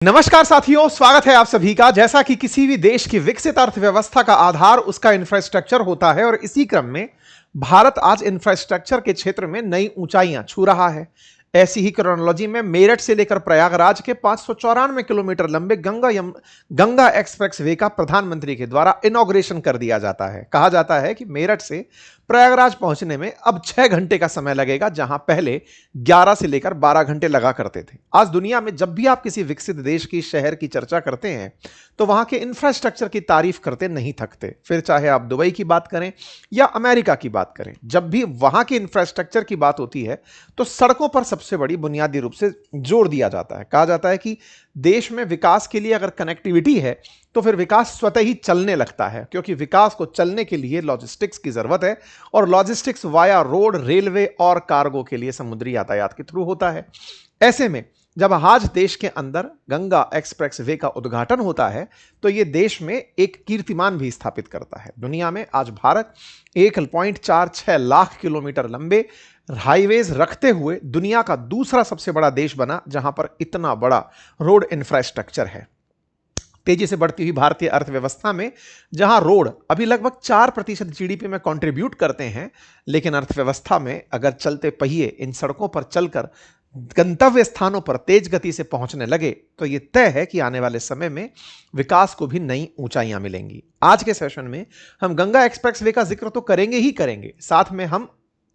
नमस्कार साथियों, स्वागत है आप सभी का। जैसा कि किसी भी देश की विकसित अर्थव्यवस्था का आधार उसका इंफ्रास्ट्रक्चर होता है और इसी क्रम में भारत आज इंफ्रास्ट्रक्चर के क्षेत्र में नई ऊंचाइयां छू रहा है। ऐसी ही क्रोनोलॉजी में मेरठ से लेकर प्रयागराज के 594 किलोमीटर लंबे गंगा एक्सप्रेस वे का प्रधानमंत्री के द्वारा इनॉग्रेशन कर दिया जाता है। कहा जाता है कि मेरठ से प्रयागराज पहुंचने में अब 6 घंटे का समय लगेगा, जहां पहले 11 से लेकर 12 घंटे लगा करते थे। आज दुनिया में जब भी आप किसी विकसित देश की शहर की चर्चा करते हैं तो वहां के इंफ्रास्ट्रक्चर की तारीफ करते नहीं थकते। फिर चाहे आप दुबई की बात करें या अमेरिका की बात करें, जब भी वहां के इंफ्रास्ट्रक्चर की बात होती है तो सड़कों पर सबसे बड़ी बुनियादी रूप से जोर दिया जाता है। कहा जाता है कि देश में विकास के लिए अगर कनेक्टिविटी है तो फिर विकास स्वतः ही चलने लगता है, क्योंकि विकास को चलने के लिए लॉजिस्टिक्स की जरूरत है और लॉजिस्टिक्स वाया रोड, रेलवे और कार्गो के लिए समुद्री यातायात के थ्रू होता है। ऐसे में जब आज देश के अंदर गंगा एक्सप्रेस वे का उद्घाटन होता है तो यह देश में एक कीर्तिमान भी स्थापित करता है। दुनिया में आज भारत 1.46 लाख किलोमीटर लंबे हाईवेज रखते हुए दुनिया का दूसरा सबसे बड़ा देश बना, जहां पर इतना बड़ा रोड इंफ्रास्ट्रक्चर है। तेजी से बढ़ती हुई भारतीय अर्थव्यवस्था में जहां रोड अभी लगभग 4% जीडीपी में कंट्रीब्यूट करते हैं, लेकिन अर्थव्यवस्था में अगर चलते पहिए इन सड़कों पर चलकर गंतव्य स्थानों पर तेज गति से पहुंचने लगे तो यह तय है कि आने वाले समय में विकास को भी नई ऊंचाइयां मिलेंगी। आज के सेशन में हम गंगा एक्सप्रेस वे का जिक्र तो करेंगे ही करेंगे, साथ में हम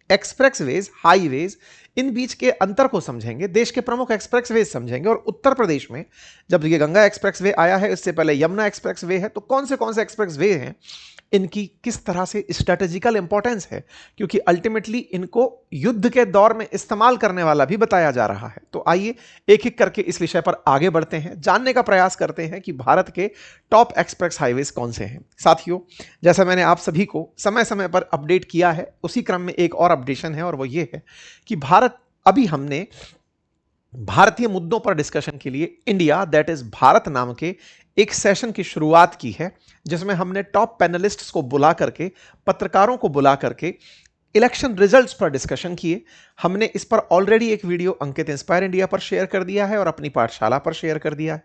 एक्सप्रेसवेज, हाईवेज, इन बीच के अंतर को समझेंगे, देश के प्रमुख एक्सप्रेसवेज समझेंगे और उत्तर प्रदेश में जब ये गंगा एक्सप्रेसवे आया है, इससे पहले यमुना एक्सप्रेसवे है, तो कौन से एक्सप्रेसवे हैं, इनकी किस तरह से स्ट्रेटेजिकल इंपॉर्टेंस है, क्योंकि अल्टीमेटली इनको युद्ध के दौर में इस्तेमाल करने वाला भी बताया जा रहा है। तो आइए एक एक करके इस विषय पर आगे बढ़ते हैं, जानने का प्रयास करते हैं कि भारत के टॉप एक्सप्रेस हाईवेज कौन से हैं। साथियों, जैसा मैंने आप सभी को समय समय पर अपडेट किया है, उसी क्रम में एक और अपडेशन है और वो ये है कि अभी हमने भारतीय मुद्दों पर डिस्कशन के लिए इंडिया दैट इज भारत नाम के एक सेशन की शुरुआत की है, जिसमें हमने टॉप पैनलिस्ट्स को बुला करके, पत्रकारों को बुला करके इलेक्शन रिजल्ट्स पर डिस्कशन किए। हमने इस पर ऑलरेडी एक वीडियो अंकित इंस्पायर इंडिया पर शेयर कर दिया है और अपनी पाठशाला पर शेयर कर दिया है।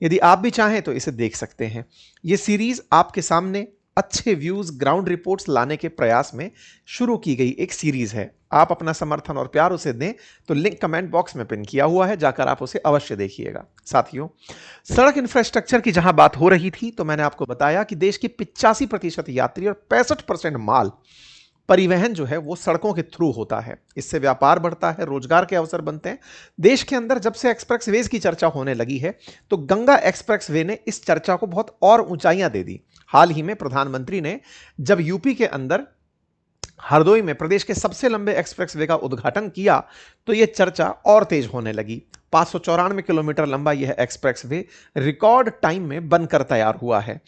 यदि आप भी चाहें तो इसे देख सकते हैं। यह सीरीज आपके सामने अच्छे व्यूज, ग्राउंड रिपोर्ट्स लाने के प्रयास में शुरू की गई एक सीरीज है। आप अपना समर्थन और प्यार उसे दें तो लिंक कमेंट बॉक्स में पिन किया हुआ है, जाकर आप उसे अवश्य देखिएगा। साथियों, सड़क इंफ्रास्ट्रक्चर की जहां बात हो रही थी तो मैंने आपको बताया कि देश के 85% यात्री और 65% माल परिवहन जो है वो सड़कों के थ्रू होता है। इससे व्यापार बढ़ता है, रोजगार के अवसर बनते हैं। देश के अंदर जब से एक्सप्रेसवेज की चर्चा होने लगी है तो गंगा एक्सप्रेसवे ने इस चर्चा को बहुत और ऊंचाइयां दे दी। हाल ही में प्रधानमंत्री ने जब यूपी के अंदर हरदोई में प्रदेश के सबसे लंबे एक्सप्रेसवे का उद्घाटन किया तो यह चर्चा और तेज होने लगी। 594 किलोमीटर लंबा यह एक्सप्रेसवे रिकॉर्ड टाइम में बनकर तैयार हुआ है।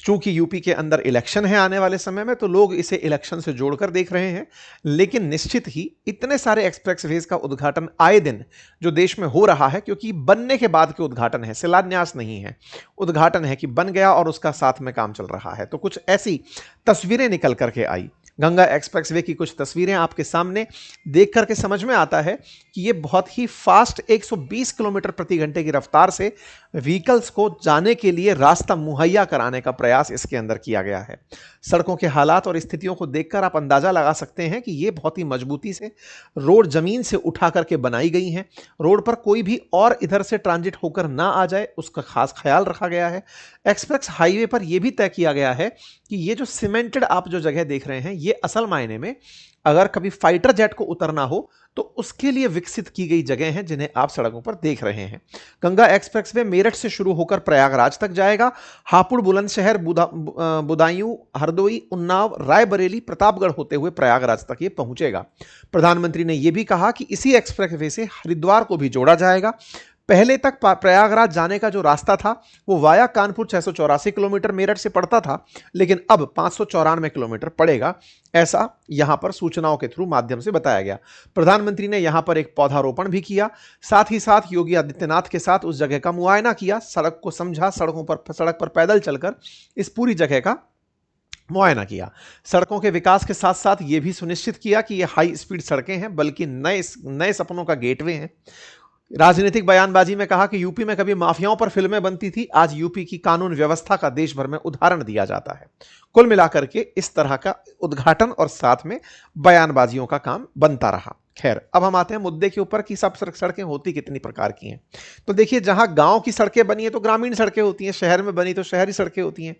चूंकि यूपी के अंदर इलेक्शन है आने वाले समय में, तो लोग इसे इलेक्शन से जोड़कर देख रहे हैं, लेकिन निश्चित ही इतने सारे एक्सप्रेसवेज का उद्घाटन आए दिन जो देश में हो रहा है, क्योंकि बनने के बाद के उद्घाटन है, शिलान्यास नहीं है, उद्घाटन है कि बन गया और उसका साथ में काम चल रहा है। तो कुछ ऐसी तस्वीरें निकल करके आई। गंगा एक्सप्रेसवे की कुछ तस्वीरें आपके सामने देख करके समझ में आता है कि यह बहुत ही फास्ट 120 किलोमीटर प्रति घंटे की रफ्तार से व्हीकल्स को जाने के लिए रास्ता मुहैया कराने का प्रयास इसके अंदर किया गया है। सड़कों के हालात और स्थितियों को देखकर आप अंदाजा लगा सकते हैं कि यह बहुत ही मजबूती से रोड जमीन से उठा करके बनाई गई है। रोड पर कोई भी और इधर से ट्रांजिट होकर ना आ जाए, उसका खास ख्याल रखा गया है। एक्सप्रेस हाईवे पर यह भी तय किया गया है कि ये जो सीमेंटेड आप जो जगह देख रहे हैं, ये असल मायने में अगर कभी फाइटर जेट को उतरना हो तो उसके लिए विकसित की गई जगह हैं, जिन्हें आप सड़कों पर देख रहे हैं। गंगा एक्सप्रेसवे मेरठ से शुरू होकर प्रयागराज तक जाएगा। हापुड़, बुलंदशहर, बदायूं, हरदोई, उन्नाव, रायबरेली, प्रतापगढ़ होते हुए प्रयागराज तक ये पहुंचेगा। प्रधानमंत्री ने यह भी कहा कि इसी एक्सप्रेसवे से हरिद्वार को भी जोड़ा जाएगा। पहले तक प्रयागराज जाने का जो रास्ता था वो वाया कानपुर 684 किलोमीटर मेरठ से पड़ता था, लेकिन अब 594 किलोमीटर पड़ेगा, ऐसा यहां पर सूचनाओं के थ्रू माध्यम से बताया गया। प्रधानमंत्री ने यहां पर एक पौधारोपण भी किया, साथ ही साथ योगी आदित्यनाथ के साथ उस जगह का मुआयना किया, सड़क को समझा, सड़क पर पैदल चलकर इस पूरी जगह का मुआयना किया। सड़कों के विकास के साथ साथ यह भी सुनिश्चित किया कि ये हाई स्पीड सड़कें हैं, बल्कि नए सपनों का गेटवे हैं। राजनीतिक बयानबाजी में कहा कि यूपी में कभी माफियाओं पर फिल्में बनती थी, आज यूपी की कानून व्यवस्था का देश भर में उदाहरण दिया जाता है। कुल मिलाकर के इस तरह का उद्घाटन और साथ में बयानबाजियों का काम बनता रहा। खैर, अब हम आते हैं मुद्दे के ऊपर कि सब सड़कें होती कितनी प्रकार की हैं। तो देखिए, जहां गांव की सड़कें बनी है तो ग्रामीण सड़कें होती हैं, शहर में बनी तो शहरी सड़कें होती हैं।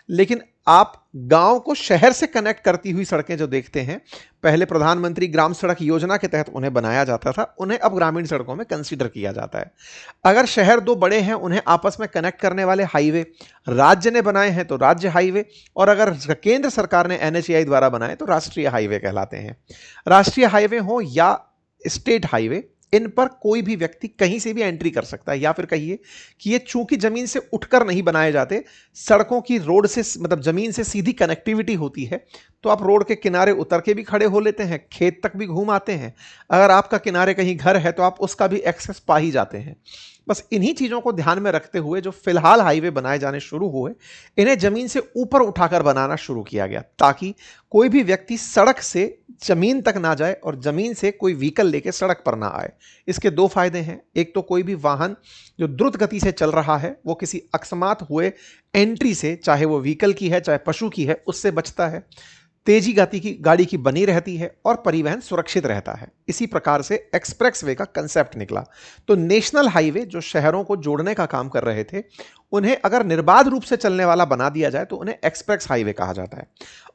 लेकिन आप गांव को शहर से कनेक्ट करती हुई सड़कें जो देखते हैं, पहले प्रधानमंत्री ग्राम सड़क योजना के तहत उन्हें बनाया जाता था, उन्हें अब ग्रामीण सड़कों में कंसीडर किया जाता है। अगर शहर दो बड़े हैं, उन्हें आपस में कनेक्ट करने वाले हाईवे राज्य ने बनाए हैं तो राज्य हाईवे, और अगर केंद्र सरकार ने एनएचएआई द्वारा बनाए तो राष्ट्रीय हाईवे कहलाते हैं। राष्ट्रीय हाईवे हो या स्टेट हाईवे, इन पर कोई भी व्यक्ति कहीं से भी एंट्री कर सकता है। या फिर कहिए कि ये चूंकि जमीन से उठकर नहीं बनाए जाते, सड़कों की रोड से मतलब जमीन से सीधी कनेक्टिविटी होती है, तो आप रोड के किनारे उतर के भी खड़े हो लेते हैं, खेत तक भी घूम आते हैं। अगर आपका किनारे कहीं घर है तो आप उसका भी एक्सेस पा ही जाते हैं। बस इन्हीं चीजों को ध्यान में रखते हुए जो फिलहाल हाईवे बनाए जाने शुरू हुए, इन्हें जमीन से ऊपर उठाकर बनाना शुरू किया गया, ताकि कोई भी व्यक्ति सड़क से जमीन तक ना जाए और जमीन से कोई व्हीकल लेके सड़क पर ना आए। इसके दो फायदे हैं। एक तो कोई भी वाहन जो द्रुत गति से चल रहा है वो किसी अकस्मात हुए एंट्री से, चाहे वो व्हीकल की है चाहे पशु की है, उससे बचता है। तेजी गति की गाड़ी की बनी रहती है और परिवहन सुरक्षित रहता है। इसी प्रकार से एक्सप्रेसवे का कंसेप्ट निकला। तो नेशनल हाईवे जो शहरों को जोड़ने का काम कर रहे थे, उन्हें अगर निर्बाध रूप से चलने वाला बना दिया जाए तो उन्हें एक्सप्रेस हाईवे कहा जाता है।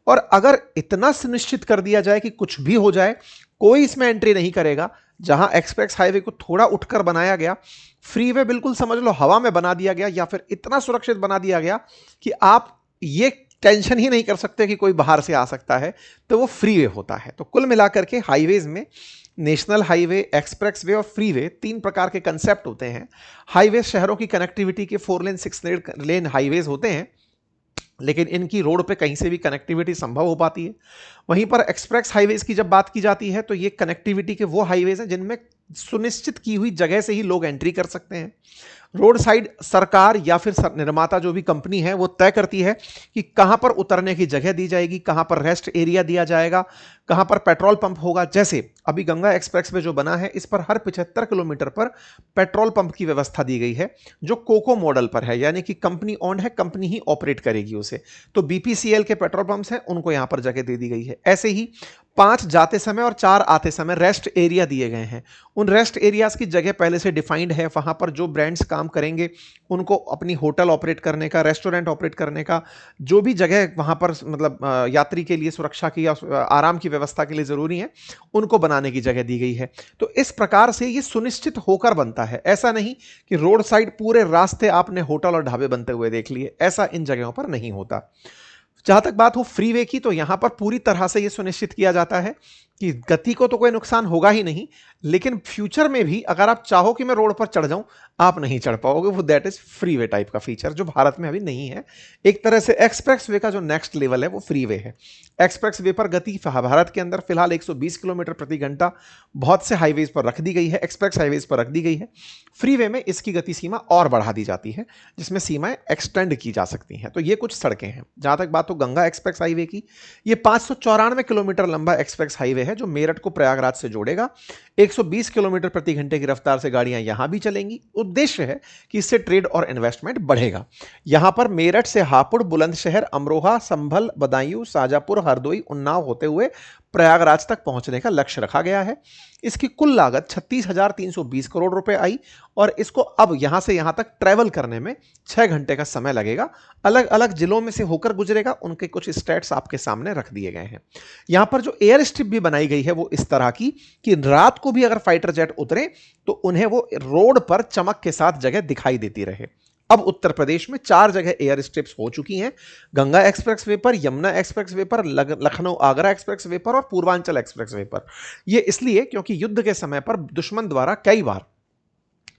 और अगर इतना सुनिश्चित कर दिया जाए कि कुछ भी हो जाए, कोई इसमें एंट्री नहीं करेगा। जहां एक्सप्रेस हाईवे को थोड़ा उठकर बनाया गया, फ्रीवे बिल्कुल समझ लो हवा में बना दिया गया, या फिर इतना सुरक्षित बना दिया गया कि आप ये टेंशन ही नहीं कर सकते कि कोई बाहर से आ सकता है, तो वो फ्रीवे होता है। तो कुल मिलाकर के हाईवेज में नेशनल हाईवे, एक्सप्रेसवे और फ्रीवे तीन प्रकार के कंसेप्ट होते हैं। हाईवे शहरों की कनेक्टिविटी के 4 लेन 6 लेन हाईवेज होते हैं, लेकिन इनकी रोड पे कहीं से भी कनेक्टिविटी संभव हो पाती है। वहीं पर एक्सप्रेस हाईवेज की जब बात की जाती है तो ये कनेक्टिविटी के वो हाईवेज हैं जिनमें सुनिश्चित की हुई जगह से ही लोग एंट्री कर सकते हैं। रोड साइड सरकार या फिर निर्माता जो भी कंपनी है वो तय करती है कि कहां पर उतरने की जगह दी जाएगी, कहां पर रेस्ट एरिया दिया जाएगा, कहां पर पेट्रोल पंप होगा। जैसे अभी गंगा एक्सप्रेस में जो बना है, इस पर हर 75 किलोमीटर पर पेट्रोल पंप की व्यवस्था दी गई है, जो कोको मॉडल पर है, यानी कि कंपनी ओन्ड है, कंपनी ही ऑपरेट करेगी उसे। तो बीपीसीएल के पेट्रोल पंप्स हैं, उनको यहां पर जगह दे दी गई है। ऐसे ही 5 जाते समय और 4 आते समय रेस्ट एरिया दिए गए हैं। उन रेस्ट एरियाज की जगह पहले से डिफाइंड है। वहां पर जो ब्रांड्स काम करेंगे उनको अपनी होटल ऑपरेट करने का, रेस्टोरेंट ऑपरेट करने का, जो भी जगह वहां पर मतलब यात्री के लिए सुरक्षा की या आराम की व्यवस्था के लिए जरूरी है, उनको बनाने की जगह दी गई है। तो इस प्रकार से ये सुनिश्चित होकर बनता है। ऐसा नहीं कि रोड साइड पूरे रास्ते आपने होटल और ढाबे बनते हुए देख लिए, ऐसा इन जगहों पर नहीं होता। जहां तक बात हो फ्रीवे की, तो यहां पर पूरी तरह से यह सुनिश्चित किया जाता है कि गति को तो कोई नुकसान होगा ही नहीं, लेकिन फ्यूचर में भी अगर आप चाहो कि मैं रोड पर चढ़ जाऊं, आप नहीं चढ़ पाओगे। वो दैट इज फ्रीवे टाइप का फीचर जो भारत में अभी नहीं है। एक तरह से एक्सप्रेसवे का जो नेक्स्ट लेवल है वो फ्रीवे है। एक्सप्रेसवे पर गति भारत के अंदर फिलहाल 120 किलोमीटर प्रति घंटा बहुत से हाईवेज पर रख दी गई है, एक्सप्रेस हाईवेज पर रख दी गई है। फ्रीवे में इसकी गति सीमा और बढ़ा दी जाती है, जिसमें सीमाएं एक्सटेंड की जा सकती हैं। तो ये कुछ सड़कें हैं। जहां तक बात हो गंगा एक्सप्रेस हाईवे की, ये 594 किलोमीटर लंबा एक्सप्रेस हाईवे है जो मेरठ को प्रयागराज से जोड़ेगा। 120 किलोमीटर प्रति घंटे की रफ्तार से गाड़ियां यहां भी चलेंगी। उद्देश्य है कि इससे ट्रेड और इन्वेस्टमेंट बढ़ेगा। यहां पर मेरठ से हापुड़, बुलंदशहर, अमरोहा, संभल, बदायूं, शाजापुर, हरदोई, उन्नाव होते हुए प्रयागराज तक पहुंचने का लक्ष्य रखा गया है। इसकी कुल लागत 36,320 करोड़ रुपए आई और इसको अब यहां से यहां तक ट्रैवल करने में 6 घंटे का समय लगेगा। अलग अलग जिलों में से होकर गुजरेगा। उनके कुछ स्टेट्स आपके सामने रख दिए गए हैं। यहां पर जो एयर स्ट्रिप भी बनाई गई है वो इस तरह की कि रात को भी अगर फाइटर जेट उतरे तो उन्हें वो रोड पर चमक के साथ जगह दिखाई देती रहे। अब उत्तर प्रदेश में 4 जगह एयर स्ट्रिप्स हो चुकी हैं, गंगा एक्सप्रेसवे पर, यमुना एक्सप्रेसवे पर, लखनऊ आगरा एक्सप्रेसवे पर और पूर्वांचल एक्सप्रेसवे पर। यह इसलिए क्योंकि युद्ध के समय पर दुश्मन द्वारा कई बार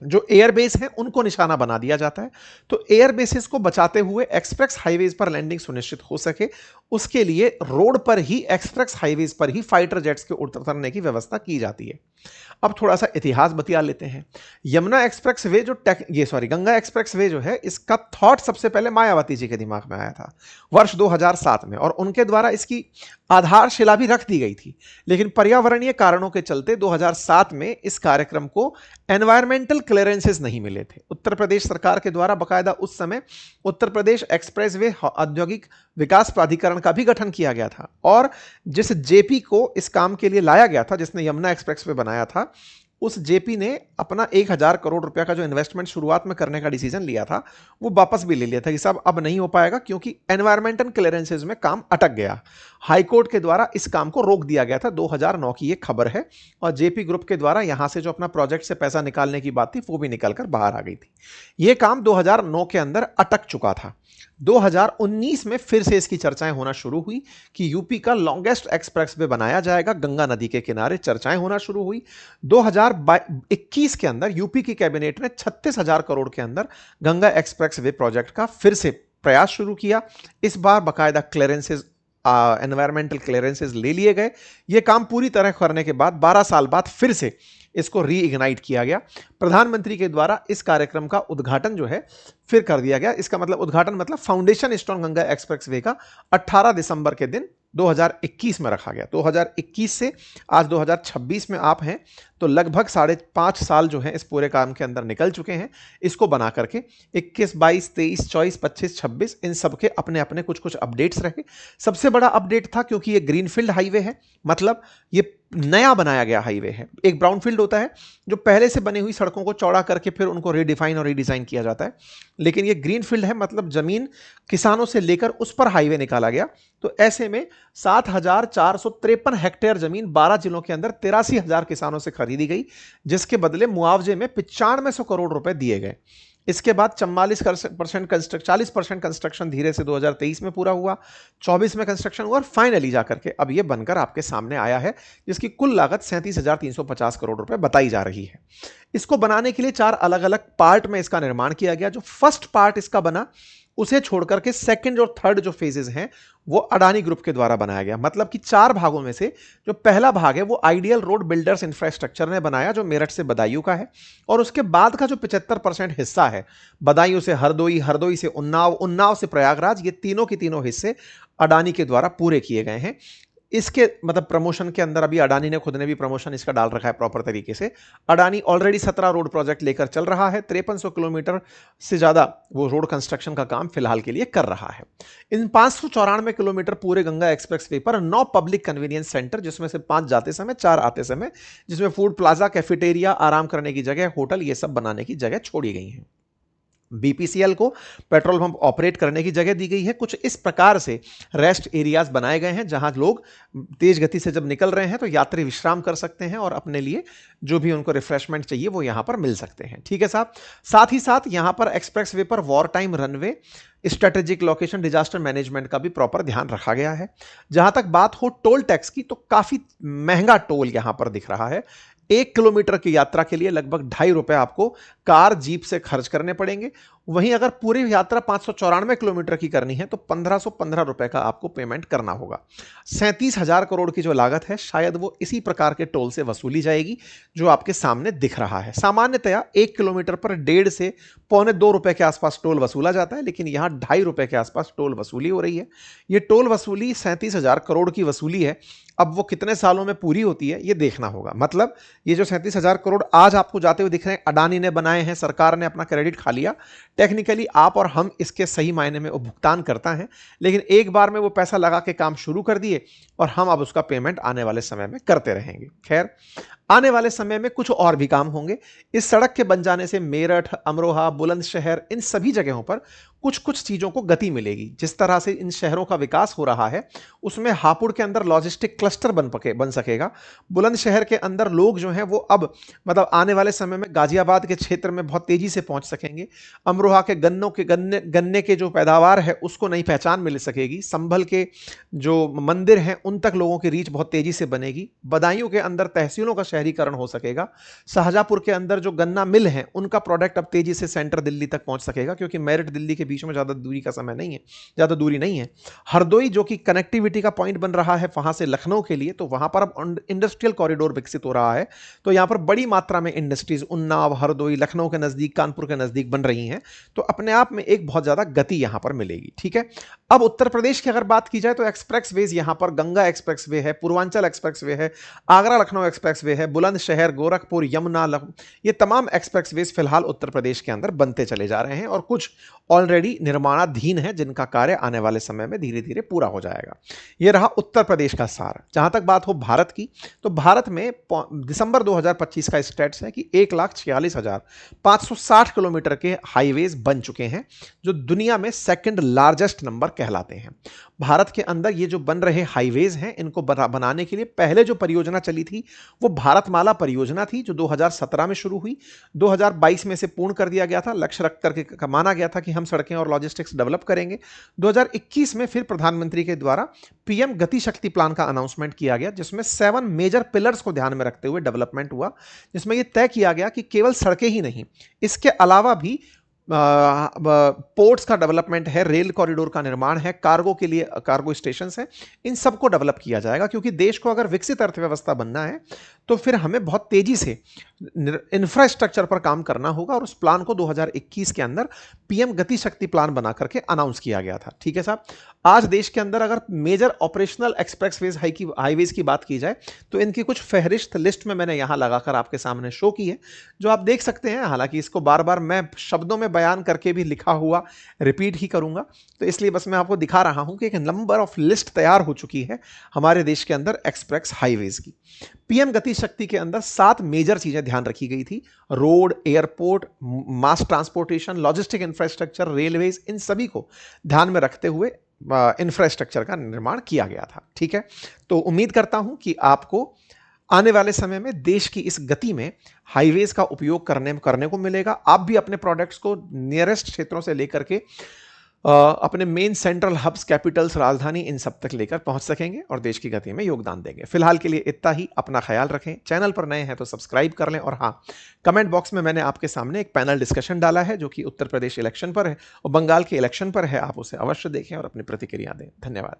जो एयरबेस हैं उनको निशाना बना दिया जाता है। तो एयरबेसेस को बचाते हुए एक्सप्रेस हाईवेज पर लैंडिंग सुनिश्चित हो सके, उसके लिए रोड पर ही, एक्सप्रेस हाईवेज पर ही फाइटर जेट्स के उतरने की व्यवस्था की जाती है। अब थोड़ा सा इतिहास बतिया लेते हैं। यमुना एक्सप्रेस वे जो गंगा एक्सप्रेस वे जो है, इसका थॉट सबसे पहले मायावती जी के दिमाग में आया था वर्ष 2007 में, और उनके द्वारा इसकी आधारशिला भी रख दी गई थी। लेकिन पर्यावरणीय कारणों के चलते 2007 में इस कार्यक्रम को एनवायरमेंटल क्लियरेंसेस नहीं मिले थे। उत्तर प्रदेश सरकार के द्वारा बकायदा उस समय उत्तर प्रदेश एक्सप्रेसवे औद्योगिक विकास प्राधिकरण का भी गठन किया गया था, और जिस जेपी को इस काम के लिए लाया गया था, जिसने यमुना एक्सप्रेसवे बनाया था, उस जेपी ने अपना 1000 करोड़ रुपया का जो इन्वेस्टमेंट शुरुआत में करने का डिसीजन लिया था, वो वापस भी ले लिया था कि साहब अब नहीं हो पाएगा, क्योंकि एनवायरमेंटल क्लियरेंसेज में काम अटक गया। हाईकोर्ट के द्वारा इस काम को रोक दिया गया था। 2009 की ये खबर है, और जेपी ग्रुप के द्वारा यहां से जो अपना प्रोजेक्ट से पैसा निकालने की बात थी, वो भी निकलकर बाहर आ गई थी। यह काम 2009 के अंदर अटक चुका था। 2019 में फिर से इसकी चर्चाएं होना शुरू हुई कि यूपी का लॉन्गेस्ट एक्सप्रेसवे बनाया जाएगा गंगा नदी के किनारे। चर्चाएं होना शुरू हुई। 2021 के अंदर यूपी की कैबिनेट ने 36,000 करोड़ के अंदर गंगा एक्सप्रेसवे प्रोजेक्ट का फिर से प्रयास शुरू किया। इस बार बाकायदा क्लियरेंसेज, एनवायरमेंटल क्लियरेंसेज ले लिए गए। यह काम पूरी तरह करने के बाद 12 साल बाद फिर से इसको रीइग्नाइट किया गया। प्रधानमंत्री के द्वारा इस कार्यक्रम का उद्घाटन जो है फिर कर दिया गया। इसका मतलब उद्घाटन मतलब फाउंडेशन स्टोन गंगा एक्सप्रेसवे का 18 दिसंबर के दिन 2021 में रखा गया। 2021 से आज 2026 में आप हैं, तो लगभग 5.5 साल जो है इस पूरे काम के अंदर निकल चुके हैं इसको बना करके। 21, 22, 23, 24, 25, 26 इन सब के अपने अपने कुछ कुछ अपडेट्स रहे। सबसे बड़ा अपडेट था क्योंकि ये ग्रीनफील्ड हाईवे है, मतलब ये नया बनाया गया हाईवे है। एक ब्राउनफील्ड होता है जो पहले से बनी हुई सड़कों को चौड़ा करके फिर उनको रिडिफाइन और रीडिजाइन किया जाता है, लेकिन ये ग्रीनफील्ड है, मतलब जमीन किसानों से लेकर उस पर हाईवे निकाला गया। तो ऐसे में 7,453 हेक्टेयर जमीन 12 जिलों के अंदर 83,000 किसानों से खरीदी गई, जिसके बदले मुआवजे में 9500 करोड़ रुपए दिए गए। इसके बाद 40% कंस्ट्रक्शन धीरे से 2023 में पूरा हुआ, 24 में कंस्ट्रक्शन हुआ, और फाइनली जाकर के अब ये बनकर आपके सामने आया है, जिसकी कुल लागत 37,350 करोड़ रुपए बताई जा रही है। इसको बनाने के लिए 4 अलग अलग पार्ट में इसका निर्माण किया गया। जो फर्स्ट पार्ट इसका बना, उसे छोड़कर के सेकंड और थर्ड जो फेजेस हैं वो अडानी ग्रुप के द्वारा बनाया गया। मतलब कि 4 भागों में से जो पहला भाग है वो आइडियल रोड बिल्डर्स इंफ्रास्ट्रक्चर ने बनाया, जो मेरठ से बदायूं का है, और उसके बाद का जो 75% हिस्सा है, बदायूं से हरदोई, हरदोई से उन्नाव, उन्नाव से प्रयागराज, ये तीनों के तीनों हिस्से अडानी के द्वारा पूरे किए गए हैं। इसके मतलब प्रमोशन के अंदर अभी अडानी ने खुद ने भी प्रमोशन इसका डाल रखा है प्रॉपर तरीके से। अडानी ऑलरेडी 17 रोड प्रोजेक्ट लेकर चल रहा है। 5300 किलोमीटर से ज्यादा वो रोड कंस्ट्रक्शन का काम फिलहाल के लिए कर रहा है। इन 594 किलोमीटर पूरे गंगा एक्सप्रेसवे पर 9 पब्लिक कन्वीनियंस सेंटर, जिसमें से 5 जाते समय, 4 आते समय, जिसमें फूड प्लाजा, कैफेटेरिया, आराम करने की जगह, होटल, ये सब बनाने की जगह छोड़ी गई है। बीपीसीएल को पेट्रोल पंप ऑपरेट करने की जगह दी गई है। कुछ इस प्रकार से रेस्ट एरियाज बनाए गए हैं जहां लोग तेज गति से जब निकल रहे हैं तो यात्री विश्राम कर सकते हैं और अपने लिए जो भी उनको रिफ्रेशमेंट चाहिए वो यहां पर मिल सकते हैं। ठीक है साहब। साथ ही साथ यहां पर एक्सप्रेसवे पर war time runway, strategic location, disaster management का भी प्रॉपर ध्यान रखा गया है। जहां तक बात हो टोल टैक्स की, तो काफी महंगा टोल यहां पर दिख रहा है। 1 किलोमीटर की यात्रा के लिए लगभग 2.5 रुपए आपको कार जीप से खर्च करने पड़ेंगे। वहीं अगर पूरी यात्रा 594 किलोमीटर की करनी है तो 1515 रुपए का आपको पेमेंट करना होगा। 37,000 करोड़ की जो लागत है, शायद वो इसी प्रकार के टोल से वसूली जाएगी जो आपके सामने दिख रहा है। सामान्यतया 1 किलोमीटर पर 1.5 से 1.25 रुपए के आसपास टोल वसूला जाता है, लेकिन यहां 2.5 रुपए के आसपास टोल वसूली हो रही है। ये टोल वसूली 37,000 करोड़ की वसूली है। अब वो कितने सालों में पूरी होती है ये देखना होगा। मतलब ये जो 37,000 करोड़ आज आपको जाते हुए दिख रहे हैं, अडानी ने बनाए हैं, सरकार ने अपना क्रेडिट खा लिया। टेक्निकली आप और हम इसके सही मायने में भुगतान करता है, लेकिन एक बार में वो पैसा लगा के काम शुरू कर दिए और हम अब उसका पेमेंट आने वाले समय में करते रहेंगे। खैर, आने वाले समय में कुछ और भी काम होंगे। इस सड़क के बन जाने से मेरठ, अमरोहा, बुलंदशहर, इन सभी जगहों पर कुछ कुछ चीजों को गति मिलेगी। जिस तरह से इन शहरों का विकास हो रहा है उसमें हापुड़ के अंदर लॉजिस्टिक क्लस्टर बन सकेगा। बुलंदशहर के अंदर लोग जो हैं वो अब मतलब आने वाले समय में गाजियाबाद के क्षेत्र में बहुत तेजी से पहुंच सकेंगे। अमरोहा के गन्ने के जो पैदावार है उसको नई पहचान मिल सकेगी। संभल के जो मंदिर हैं उन तक लोगों की रीच बहुत तेजी से बनेगी। बदायूं के अंदर तहसीलों का शहरीकरण हो सकेगा। शाहजहांपुर के अंदर जो गन्ना मिल है उनका प्रोडक्ट अब तेजी से सेंटर दिल्ली तक पहुंच सकेगा, क्योंकि मेरठ दिल्ली के बीच में ज़्यादा दूरी का समय नहीं है, ज़्यादा दूरी नहीं है। हरदोई जो कि कनेक्टिविटी का पॉइंट बन रहा है वहां से लखनऊ के लिए, तो वहां पर अब इंडस्ट्रियल कॉरिडोर विकसित हो रहा है। तो यहां पर बड़ी मात्रा में इंडस्ट्रीज उन्नाव, हरदोई, लखनऊ के नजदीक, कानपुर के नजदीक बन रही हैं। तो अपने आप में एक बहुत ज्यादा गति यहां पर मिलेगी। ठीक है, अब उत्तर प्रदेश की अगर बात की जाए तो एक्सप्रेसवेज यहां पर गंगा एक्सप्रेसवे है, पूर्वांचल एक्सप्रेसवे है, आगरा लखनऊ एक्सप्रेसवे है, बुलंदशहर, गोरखपुर, यमुना, ये तमाम एक्सप्रेसवेज फिलहाल उत्तर प्रदेश के अंदर बनते चले जा रहे हैं और कुछ ऑलरेडी निर्माणाधीन है जिनका कार्य आने वाले समय में धीरे धीरे पूरा हो जाएगा। यह रहा उत्तर प्रदेश का सार। जहां तक बात हो भारत की, तो भारत में दिसंबर 2025 का स्टेट्स है कि 1,46,560 किलोमीटर के हाईवेज बन चुके हैं, जो दुनिया में सेकंड लार्जेस्ट नंबर कहलाते हैं। भारत के अंदर ये जो बन रहे हाईवेज हैं, इनको बनाने के लिए पहले जो परियोजना चली थी वो भारतमाला परियोजना थी, जो 2017 में शुरू हुई, 2022 में से पूर्ण कर दिया गया था। लक्ष्य रख करके माना गया था कि हम सड़कें और लॉजिस्टिक्स डेवलप करेंगे। 2021 में फिर प्रधानमंत्री के द्वारा पीएम गति शक्ति प्लान का अनाउंसमेंट किया गया, जिसमें 7 मेजर पिलर्स को ध्यान में रखते हुए डेवलपमेंट हुआ, जिसमें यह तय किया गया कि केवल सड़कें ही नहीं, इसके अलावा भी पोर्ट्स का डेवलपमेंट है, रेल कॉरिडोर का निर्माण है, कार्गो के लिए कार्गो स्टेशन हैं, इन सबको डेवलप किया जाएगा। क्योंकि देश को अगर विकसित अर्थव्यवस्था बनना है तो फिर हमें बहुत तेजी से इंफ्रास्ट्रक्चर पर काम करना होगा, और उस प्लान को 2021 के अंदर पीएम गति शक्ति प्लान बना करके अनाउंस किया गया था। ठीक है साहब, आज देश के अंदर अगर मेजर ऑपरेशनल एक्सप्रेसवेज हाईवेज की बात की जाए तो इनकी कुछ फहरिस्त लिस्ट में मैंने यहां लगाकर आपके सामने शो की है, जो आप देख सकते हैं। हालांकि इसको बार बार मैं शब्दों में बयान करके भी लिखा हुआ रिपीट ही करूंगा, तो इसलिए बस मैं आपको दिखा रहा हूं कि एक नंबर ऑफ लिस्ट तैयार हो चुकी है हमारे देश के अंदर एक्सप्रेस हाईवेज की। पीएम गति शक्ति के अंदर 7 मेजर चीजें ध्यान रखी गई थी: रोड, एयरपोर्ट, मास ट्रांसपोर्टेशन, लॉजिस्टिक इंफ्रास्ट्रक्चर, रेलवेज, इन सभी को ध्यान में रखते हुए इंफ्रास्ट्रक्चर का निर्माण किया गया था। ठीक है, तो उम्मीद करता हूं कि आपको आने वाले समय में देश की इस गति में हाईवेज का उपयोग करने को मिलेगा। आप भी अपने प्रोडक्ट्स को नियरेस्ट क्षेत्रों से लेकर के अपने मेन सेंट्रल हब्स, कैपिटल्स, राजधानी, इन सब तक लेकर पहुंच सकेंगे और देश की गति में योगदान देंगे। फिलहाल के लिए इतना ही। अपना ख्याल रखें। चैनल पर नए हैं तो सब्सक्राइब कर लें, और हाँ, कमेंट बॉक्स में मैंने आपके सामने एक पैनल डिस्कशन डाला है जो कि उत्तर प्रदेश इलेक्शन पर है और बंगाल के इलेक्शन पर है। आप उसे अवश्य देखें और अपनी प्रतिक्रिया दें। धन्यवाद।